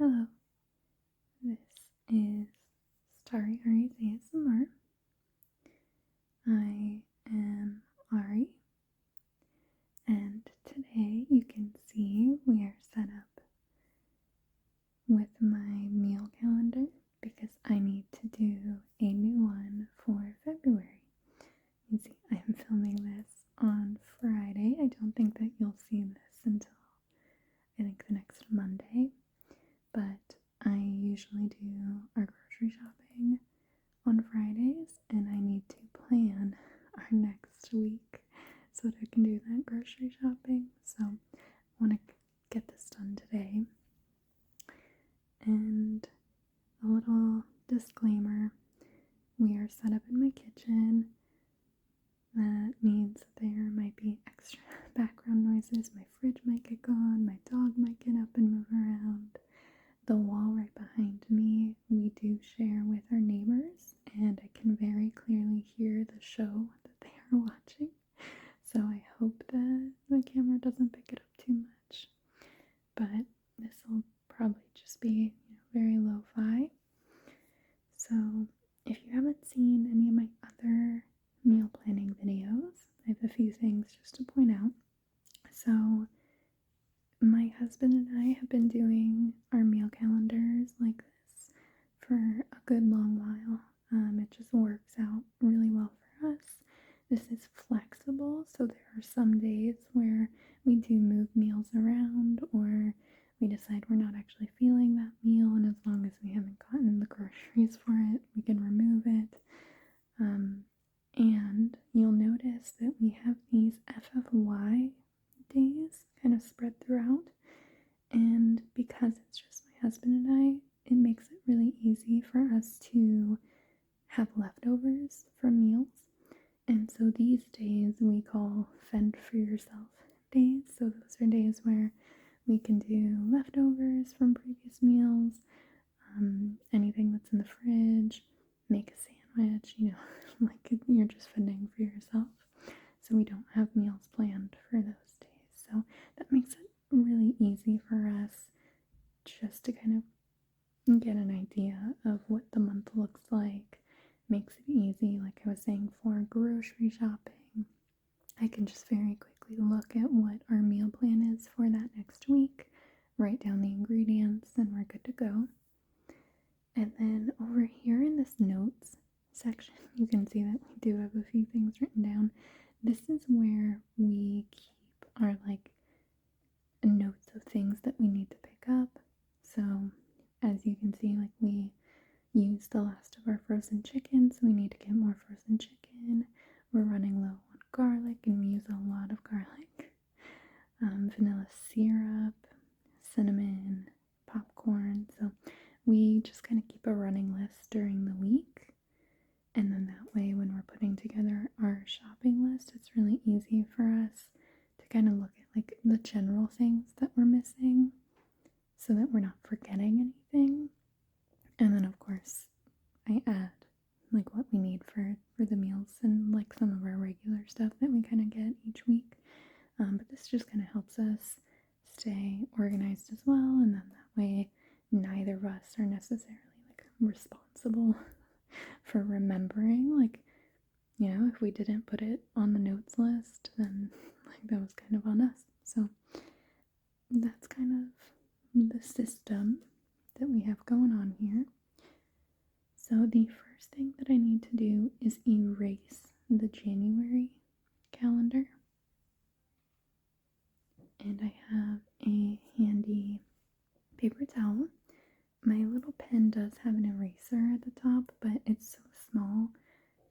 Hello, this is Starry Ari's ASMR. I am Ari, and today you can see we are set up with my meal calendar because I need to do a new one for February. You see, I am filming this on Friday. I don't think that you'll see this until I think the next Monday, but I usually do our grocery shopping on Fridays, and I need to plan our next week so that I can do that grocery shopping. So I want to get this done today. And a little disclaimer, we are set up in my kitchen. That means there might be extra background noises. My fridge might get gone, my dog might get up and move around. The wall right behind me, we do share with our neighbors, and I can very clearly hear the show that they are watching. So I hope that my camera doesn't pick it up too much. But this will probably just be very lo-fi. So if you haven't seen any of my other meal planning videos, I have a few things just to point out. So my husband and I have been doing our meal calendars like this for a good long while. It just works out really well for us. This is flexible, so there are some days where we do move meals around, or we decide we're not actually feeling that meal, and as long as we haven't gotten the groceries for it, we can remove it. And you'll notice that we have these FFY days kind of spread throughout, and because it's just my husband and I, it makes it really easy for us to have leftovers from meals. And so these days we call fend for yourself days. So those are days where we can do leftovers from previous meals, anything that's in the fridge, make a sandwich, like you're just fending for yourself. So we don't have meals planned for those days. So that makes it really easy for us just to kind of get an idea of what the month looks like. Makes it easy, like I was saying, for grocery shopping. I can just very quickly look at what our meal plan is for that next week, write down the ingredients, and we're good to go. And then over here in this notes section, you can see that we do have a few things written down. This is where we keep our notes of things that we need to pick up. So as you can see, we used the last of our frozen chicken, so we need to get more frozen chicken. We're running low on garlic, and we use a lot of garlic. Vanilla syrup, cinnamon, popcorn. So we just kind of keep a running list during the week. And then that way, when we're putting together our shopping list, it's really easy for us to kind of look at the general things that we're missing so that we're not forgetting anything. And then of course, I add what we need for the meals and some of our regular stuff that we kind of get each week. But this just kind of helps us stay organized as well, and then that way neither of us are necessarily responsible for remembering. If we didn't put it on the notes list, then that was kind of on us. So that's kind of the system that we have going on here. So the first thing that I need to do is erase the January calendar. And I have a handy paper towel. My little pen does have an eraser at the top, but it's so small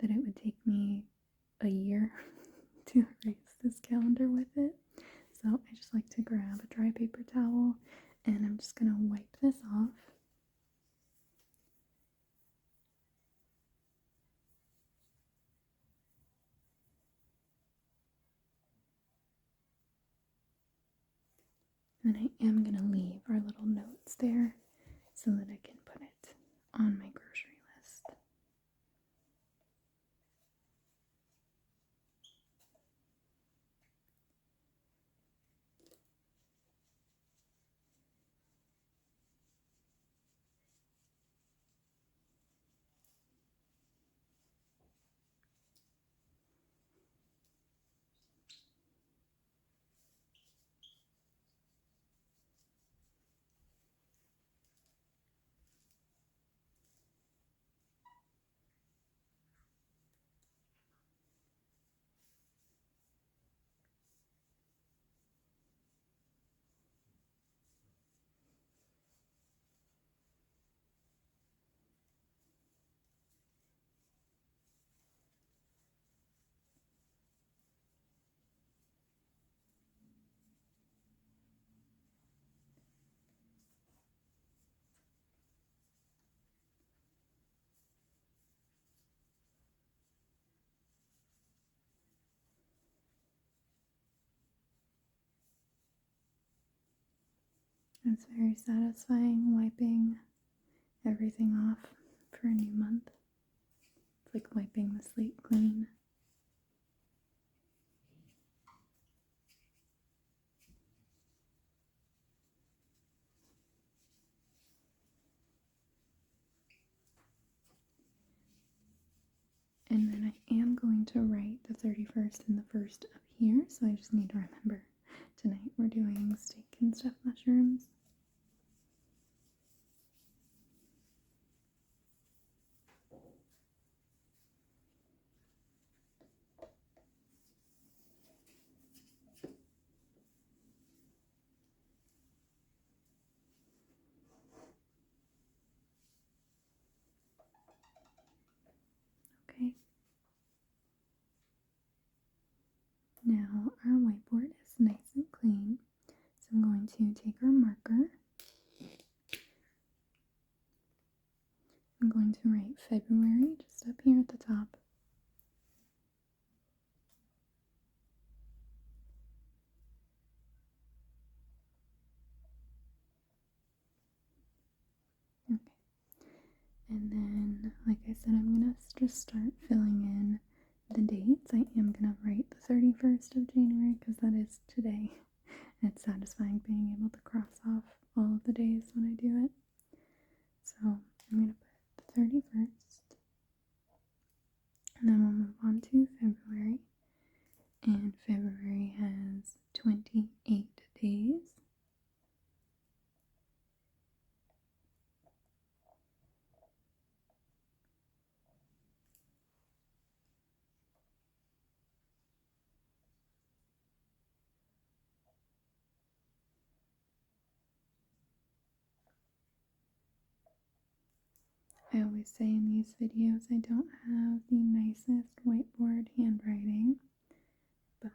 that it would take me a year to erase this calendar with it. So I just like to grab a dry paper towel, and I'm just going to wipe this off. And I am going to leave our little notes there so that I can put it on my grocery list. It's very satisfying wiping everything off for a new month. It's like wiping the slate clean. And then I am going to write the 31st and the 1st up here, so I just need to remember. Tonight we're doing steak and stuffed mushrooms. Okay. Now our whiteboard is nice and clean, so I'm going to take our marker. I'm going to write February just up here at the top. Okay. And then, like I said, I'm going to just start filling in the dates. I am going to write the 31st of January because that is today. It's satisfying being able to cross off all of the days when I do it. So I'm going to put the 31st. And then we'll move on to February. And February has 28 days. I always say in these videos I don't have the nicest whiteboard handwriting, but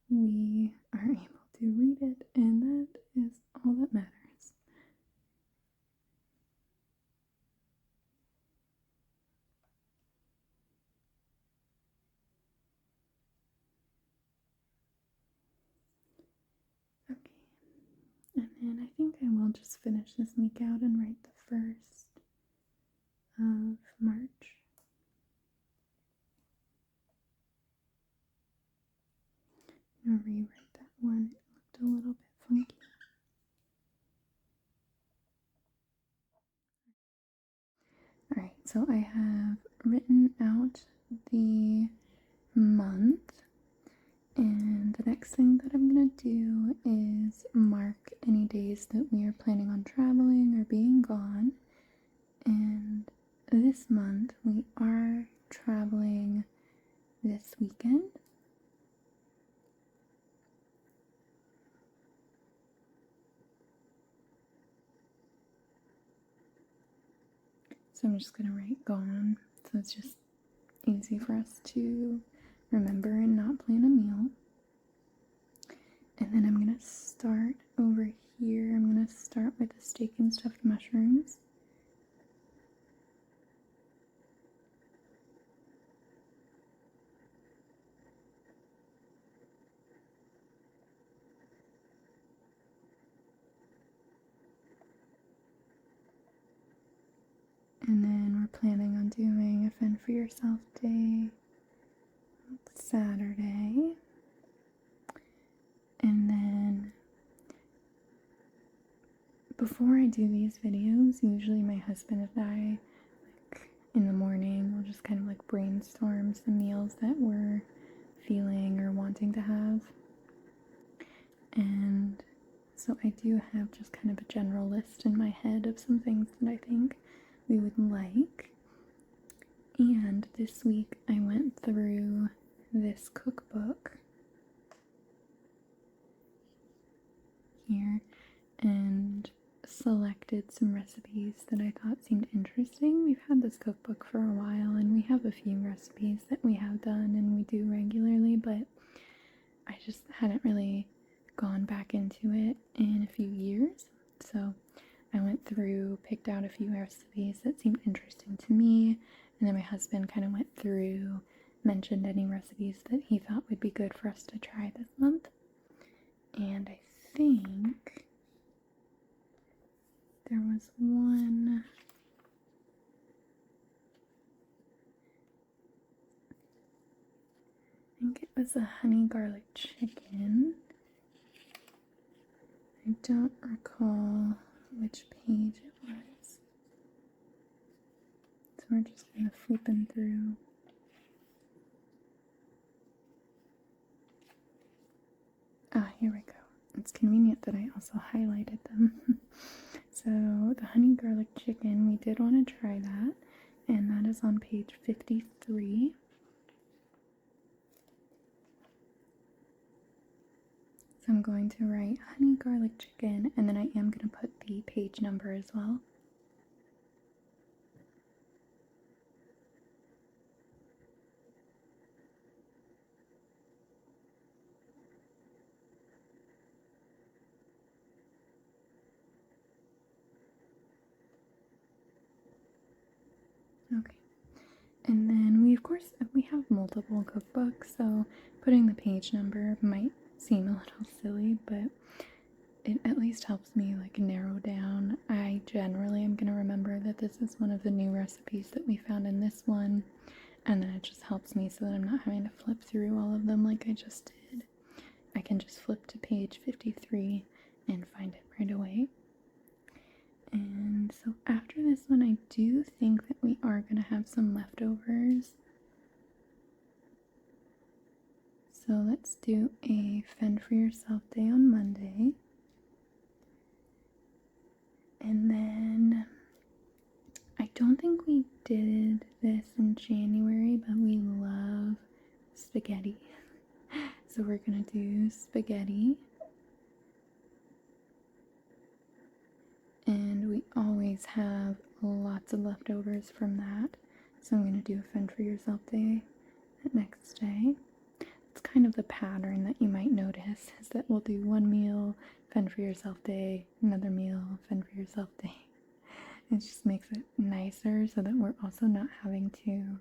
we are able to read it, and that is all that matters. Okay, and then I think I will just finish this week out and write the 1st of March. I'm gonna rewrite that one. It looked a little bit funky. Alright, so I have written out the month, and the next thing that I'm gonna do is mark any days that we are planning on traveling or being gone. And this month we are traveling this weekend. So I'm just gonna write gone, so it's just easy for us to remember and not plan a meal. And then I'm gonna start over here. I'm gonna start with the steak and stuffed mushrooms. And then we're planning on doing a Fend for Yourself day Saturday. And then before I do these videos, usually my husband and I, like in the morning, we'll just kind of like brainstorm some meals that we're feeling or wanting to have. And so I do have just kind of a general list in my head of some things that I think we would like. And this week I went through this cookbook here and selected some recipes that I thought seemed interesting. We've had this cookbook for a while and we have a few recipes that we have done and we do regularly, but I just hadn't really gone back into it in a few years. So I went through, picked out a few recipes that seemed interesting to me, and then my husband kind of went through, mentioned any recipes that he thought would be good for us to try this month. And I think there was one. I think it was a honey garlic chicken. I don't recall which page it was. So we're just kind of flipping through. Ah, here we go. It's convenient that I also highlighted them. So the honey garlic chicken, we did want to try that, and that is on page 53. So I'm going to write honey garlic chicken, and then I am going to put the page number as well. Okay. And then we, of course, we have multiple cookbooks, so putting the page number might seem a little silly, but it at least helps me like narrow down. I generally am going to remember that this is one of the new recipes that we found in this one, and then it just helps me so that I'm not having to flip through all of them like I just did. I can just flip to page 53 and find it right away. And so after this one, I do think that we are going to have some leftovers. So let's do a Fend for Yourself Day on Monday. And then I don't think we did this in January, but we love spaghetti. So we're going to do spaghetti. And we always have lots of leftovers from that. So I'm going to do a Fend for Yourself Day that next day. It's kind of the pattern that you might notice, is that we'll do one meal, Fend for Yourself Day, another meal, Fend for Yourself Day. It just makes it nicer so that we're also not having to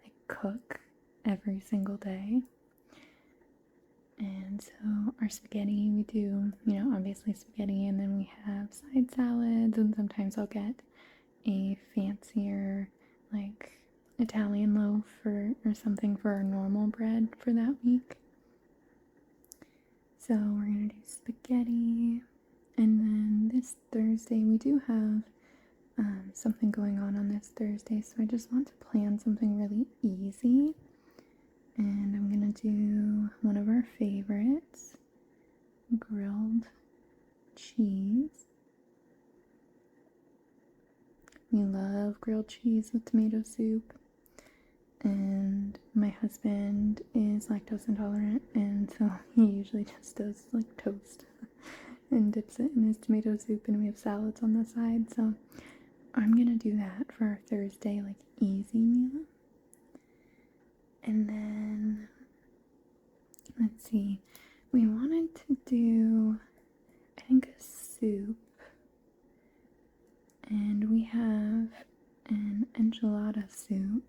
like cook every single day. And so our spaghetti, we do, obviously spaghetti, and then we have side salads, and sometimes I'll get a fancier, like, Italian loaf or something for our normal bread for that week. So we're gonna do spaghetti, and then this Thursday we do have something going on this Thursday, so I just want to plan something really easy. And I'm gonna do one of our favorites, grilled cheese. We love grilled cheese with tomato soup. And my husband is lactose intolerant, and so he usually just does like toast and dips it in his tomato soup, and we have salads on the side. So I'm gonna do that for our Thursday, like, easy meal. And then, let's see, we wanted to do, I think, a soup. And we have an enchilada soup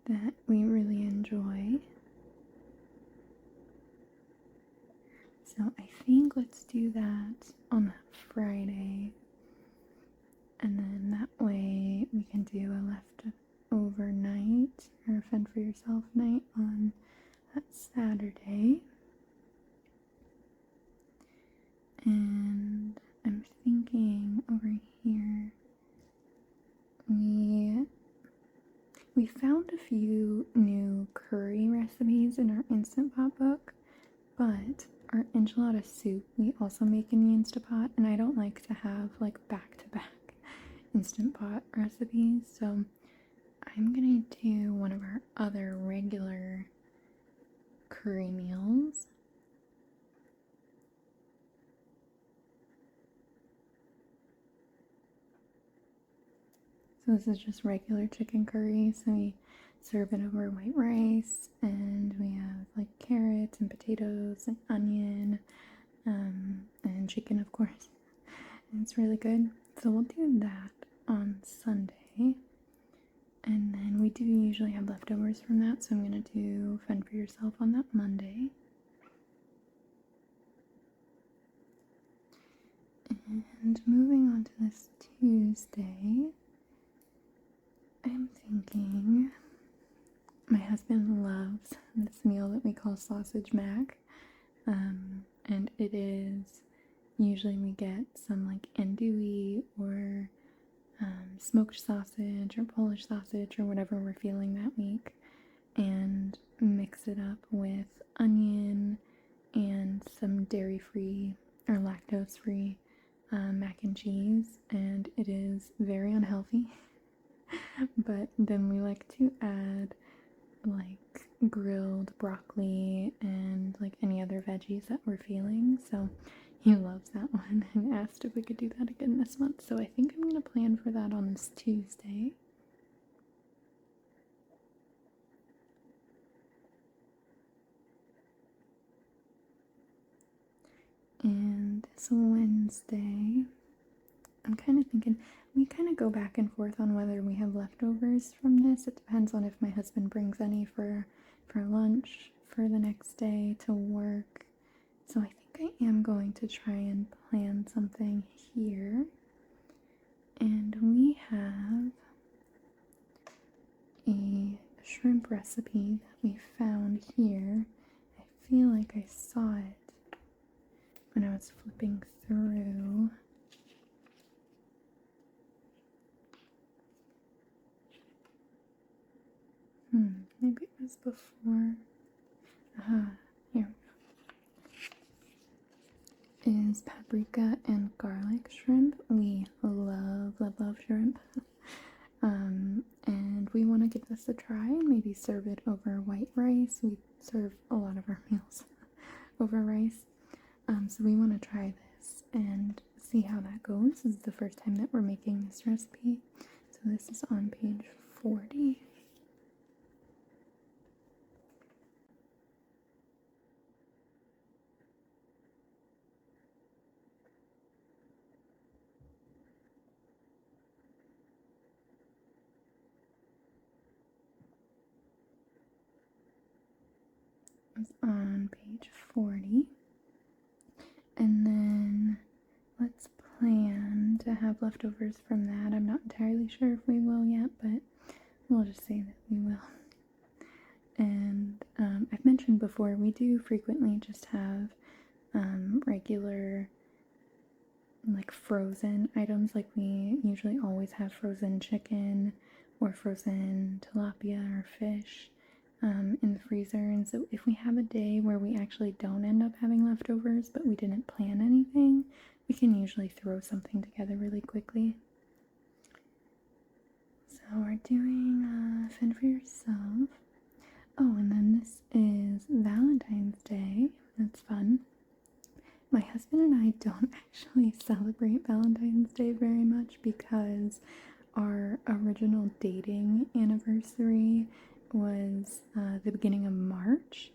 that we really enjoy. So I think let's do that on Friday. And then that way we can do a leftover night, or a Fend for Yourself night on that Saturday. And I'm thinking over here, we found a few new curry recipes in our Instant Pot book, but our enchilada soup we also make in the Instant Pot, and I don't like to have like back-to-back Instant Pot recipes, so I'm gonna do one of our other regular curry meals. So this is just regular chicken curry, so we serve it over white rice, and we have like carrots and potatoes and onion, and chicken, of course. And it's really good. So we'll do that on Sunday. And then we do usually have leftovers from that, so I'm going to do Fend for Yourself on that Monday. And moving on to this Tuesday, I'm thinking my husband loves this meal that we call sausage mac. And it is usually we get some like andouille or smoked sausage or Polish sausage or whatever we're feeling that week, and mix it up with onion and some dairy-free or lactose-free mac and cheese, and it is very unhealthy. But then we like to add like grilled broccoli and like any other veggies that we're feeling. So he loves that one and asked if we could do that again this month. So I think I'm gonna plan for that on this Tuesday. And this Wednesday, I'm kind of thinking we kind of go back and forth on whether we have leftovers from this. It depends on if my husband brings any for lunch for the next day to work. So I think I am going to try and plan something here. And we have a shrimp recipe that we found here. I feel like I saw it when I was flipping through. Maybe it was before. Here we go. Is paprika and garlic shrimp. We love shrimp. And we want to give this a try and maybe serve it over white rice. We serve a lot of our meals over rice. So we want to try this and see how that goes. This is the first time that we're making this recipe. So this is on page 40. It's on page 40. And then let's plan to have leftovers from that. I'm not entirely sure if we will yet, but we'll just say that we will. And I've mentioned before, we do frequently just have regular like frozen items. Like we usually always have frozen chicken or frozen tilapia or fish in the freezer. And so if we have a day where we actually don't end up having leftovers but we didn't plan anything, we can usually throw something together really quickly. So we're doing Fend for Yourself. Oh, and then this is Valentine's Day. That's fun. My husband and I don't actually celebrate Valentine's Day very much because our original dating anniversary was the beginning of March.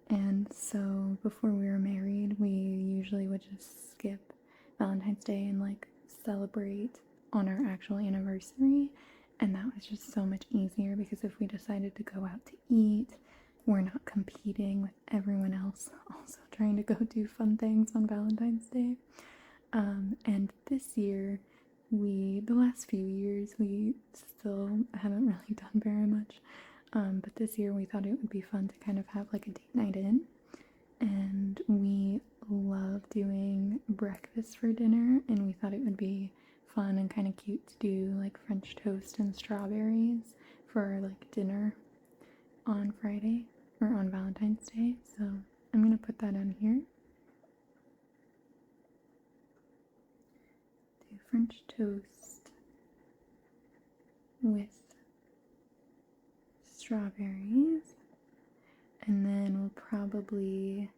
And so before we were married, we usually would just skip Valentine's Day and like celebrate on our actual anniversary. And that was just so much easier because if we decided to go out to eat, we're not competing with everyone else also trying to go do fun things on Valentine's Day. And this year, the last few years, we still haven't really done very much. But this year we thought it would be fun to kind of have like a date night in. And we love doing breakfast for dinner, and we thought it would be fun and kind of cute to do like French toast and strawberries for like dinner on Friday or on Valentine's Day. So I'm gonna put that on here. Do French toast with strawberries, and then we'll probably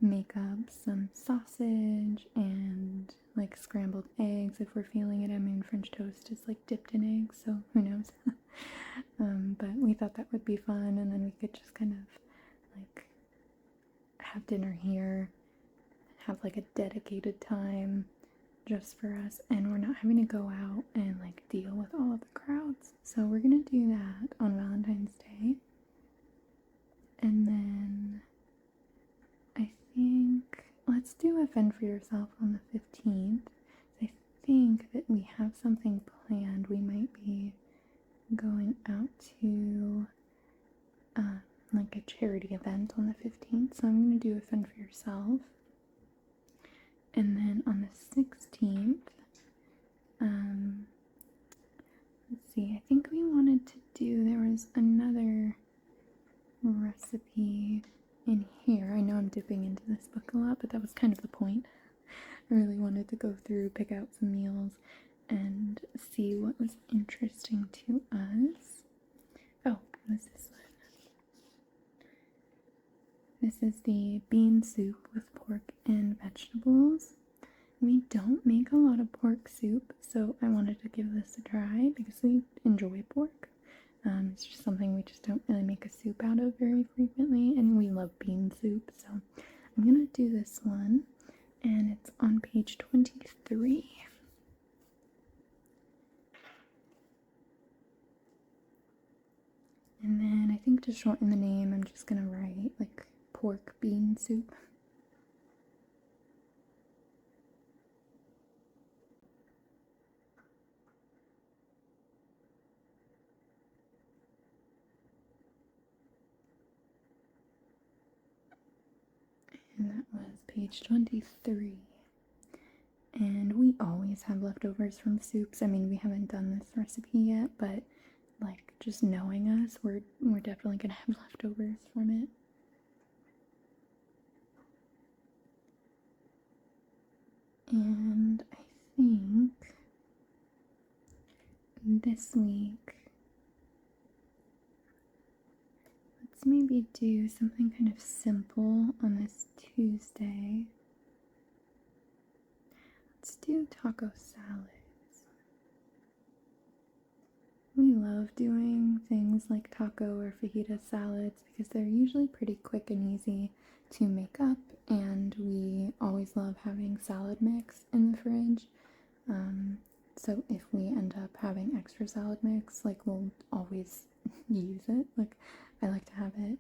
make up some sausage and like scrambled eggs if we're feeling it. I mean, French toast is like dipped in eggs, so who knows. But we thought that would be fun, and then we could just kind of like have dinner here, have like a dedicated time just for us, and we're not having to go out and like deal with all of the crowds. So we're gonna do that on Valentine's Day. And then I think let's do do a fend for yourself on the 15th. I think that we have something planned. We might be going out to like a charity event on the 15th, so I'm going to do a fend for yourself. And then on the 16th, let's see, I think we wanted to do, there was another recipe in here. I know I'm dipping into this book a lot, but that was kind of the point. I really wanted to go through, pick out some meals, and see what was interesting to us. Oh, what's this one? This is the bean soup with pork and vegetables. We don't make a lot of pork soup, so I wanted to give this a try because we enjoy pork. It's just something we just don't really make a soup out of very frequently, and we love bean soup, so I'm gonna do this one, and it's on page 23. And then I think to shorten the name, I'm just gonna write like pork bean soup. And that was page 23. And we always have leftovers from soups. I mean, we haven't done this recipe yet, but like just knowing us, we're definitely gonna have leftovers from it. And I think this week, let's maybe do something kind of simple on this Tuesday. Let's do taco salads. We love doing things like taco or fajita salads because they're usually pretty quick and easy to make up, and we always love having salad mix in the fridge. So if we end up having extra salad mix, like we'll always use it. Like I like to have it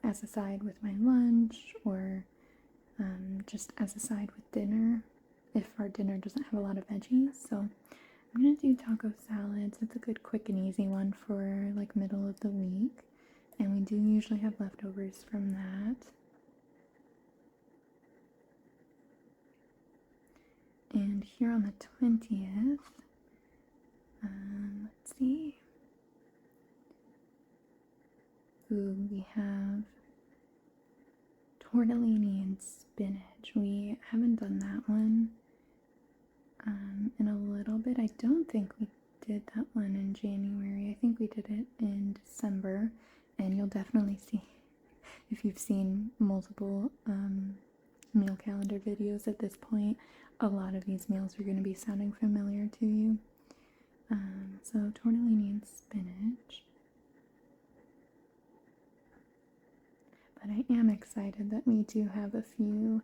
as a side with my lunch, or just as a side with dinner if our dinner doesn't have a lot of veggies. So I'm gonna do taco salads. It's a good quick and easy one for like middle of the week, and we do usually have leftovers from that. And here on the 20th, let's see. Ooh, we have tortellini and spinach. We haven't done that one in a little bit. I don't think we did that one in January. I think we did it in December, and you'll definitely see, if you've seen multiple meal calendar videos at this point, a lot of these meals are going to be sounding familiar to you. So tortellini and spinach. But I am excited that we do have a few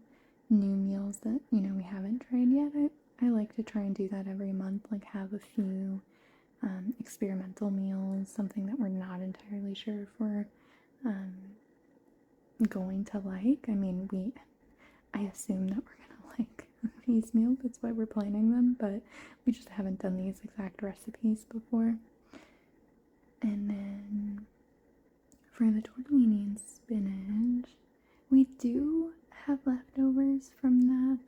new meals that, you know, we haven't tried yet. I like to try and do that every month, like have a few experimental meals, something that we're not entirely sure if we're going to like. I mean, I assume that we're gonna like these meals, that's why we're planning them, but we just haven't done these exact recipes before. And then for the tortellini and spinach, we do have leftovers from that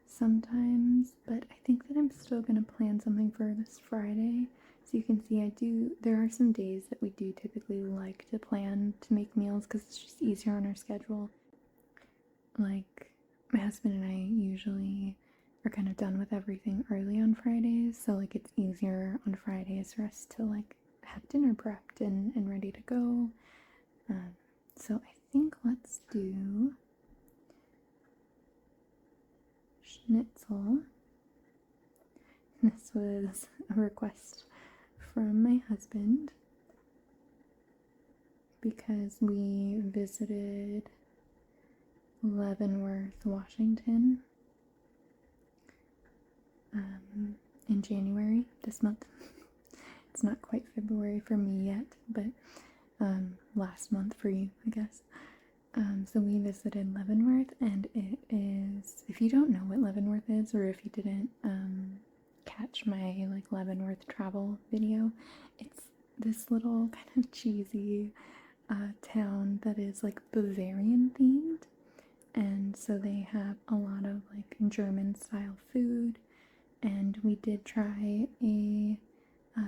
sometimes, but I think that I'm still gonna plan something for this Friday. So you can see there are some days that we do typically like to plan to make meals because it's just easier on our schedule. Like my husband and I usually are kind of done with everything early on Fridays, so like it's easier on Fridays for us to like have dinner prepped and ready to go. So I think let's do schnitzel. This was a request from my husband because we visited Leavenworth, Washington in January this month. It's not quite February for me yet, but last month for you, I guess. So we visited Leavenworth, and it is, if you don't know what Leavenworth is, or if you didn't catch my like Leavenworth travel video, it's this little kind of cheesy town that is like Bavarian themed. And so they have a lot of like German style food, and we did try a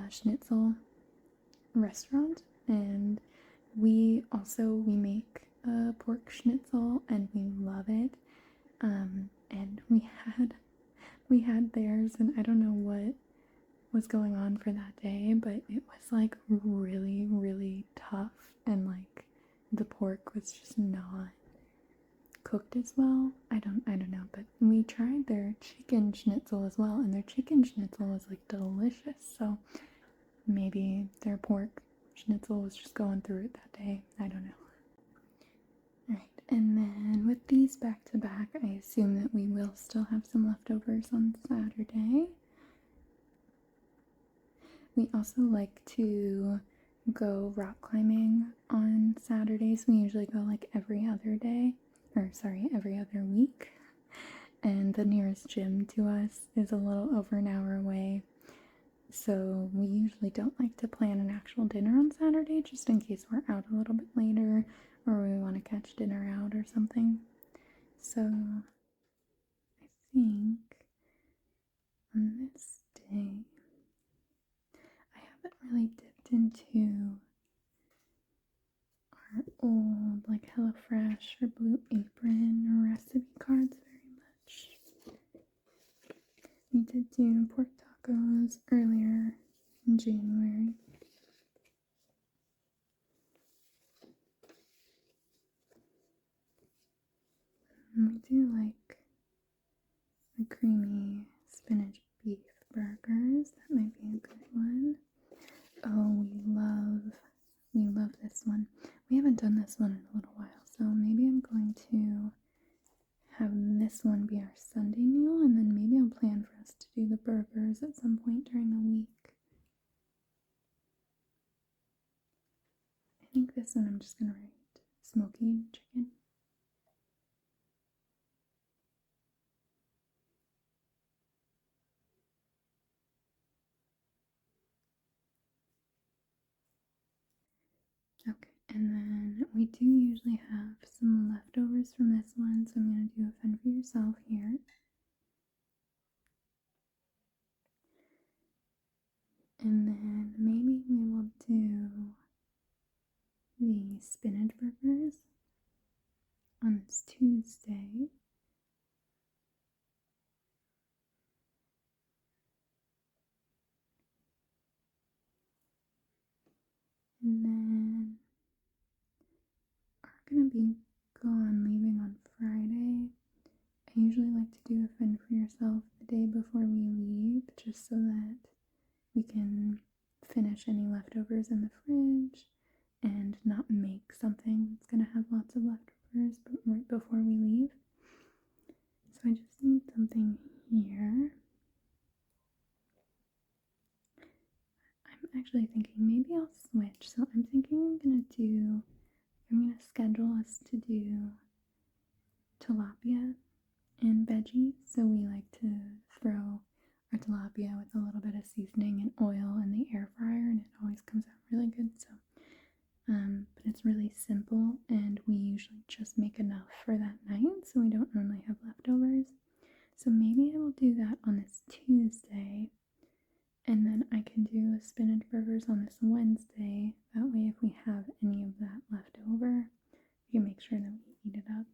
schnitzel restaurant, and we make a pork schnitzel and we love it. And we had theirs, and I don't know what was going on for that day, but it was like really, really tough, and like the pork was just not cooked as well. I don't know, but we tried their chicken schnitzel as well, and their chicken schnitzel was like delicious. So maybe their pork schnitzel was just going through it that day. I don't know. Alright, and then with these back to back, I assume that we will still have some leftovers on Saturday. We also like to go rock climbing on Saturdays. We usually go like every other day, or sorry, every other week. And the nearest gym to us is a little over an hour away. So we usually don't like to plan an actual dinner on Saturday, just in case we're out a little bit later or we want to catch dinner out or something. So I think on this day, I haven't really dipped into our old like HelloFresh or Blue Apron or recipe cards very much. We did do pork tacos earlier in January. And we do like the creamy spinach beef burgers. That might be a good one. Oh, we love this one. We haven't done this one in a little while, so maybe I'm going to have this one be our Sunday meal, and then maybe I'll plan for us to do the burgers at some point during the week. I think this one I'm just gonna write smoky chicken. Okay, and then we do usually have some leftovers from this one, so I'm going to do a fend for yourself here. And then maybe we will do the spinach burgers on this Tuesday. And then are going to be gone, leaving on Friday. I usually like to do a fend for yourself the day before we leave, just so that we can finish any leftovers in the fridge and not make something that's going to have lots of leftovers right before we leave. So I just need something here. I'm actually thinking maybe I'll switch. So I'm thinking I'm going to schedule us to do tilapia and veggies. So we like to throw our tilapia with a little bit of seasoning and oil in the air fryer, and it always comes out really good. So but it's really simple, and we usually just make enough for that night, so we don't normally have leftovers. So maybe I will do that on this Tuesday, and then I can do a spinach burgers on this Wednesday. That way, if we have any of that left over, we can make sure that we eat it up.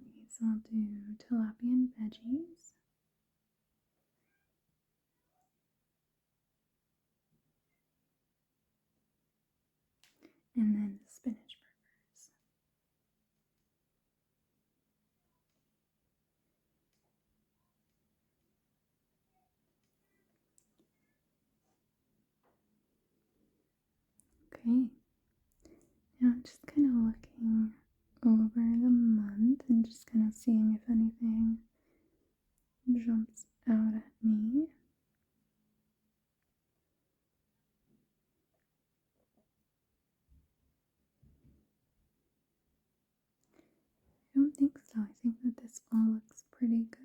Okay, so I'll do tilapia and veggies. And then spinach burgers. Okay, now I'm just kind of looking over the month and just kind of seeing if anything jumps out don't think so. I think that this all looks pretty good.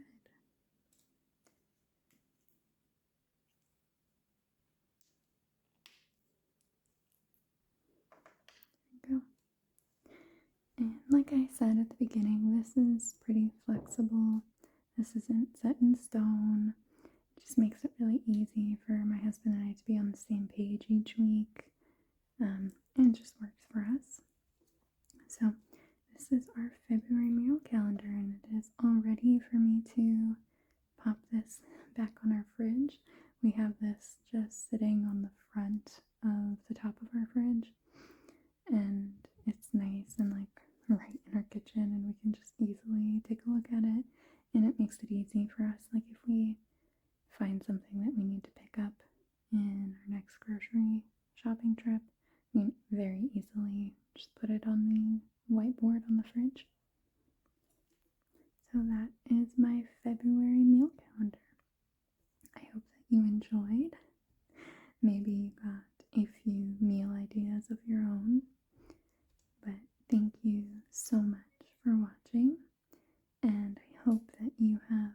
There we go. And like I said at the beginning, this is pretty flexible. This isn't set in stone. It just makes it really easy for my husband and I to be on the same page each week. And it just works for us. So this is our February meal calendar, and it is all ready for me to pop this back on our fridge. We have this just sitting on the front of the top of our fridge, and it's nice and like right in our kitchen, and we can just easily take a look at it, and it makes it easy for us. Like if we find something that we need to pick up in our next grocery shopping trip, we can very easily just put it on the whiteboard on the fridge. So that is my February meal calendar. I hope that you enjoyed. Maybe you got a few meal ideas of your own. But thank you so much for watching, and I hope that you have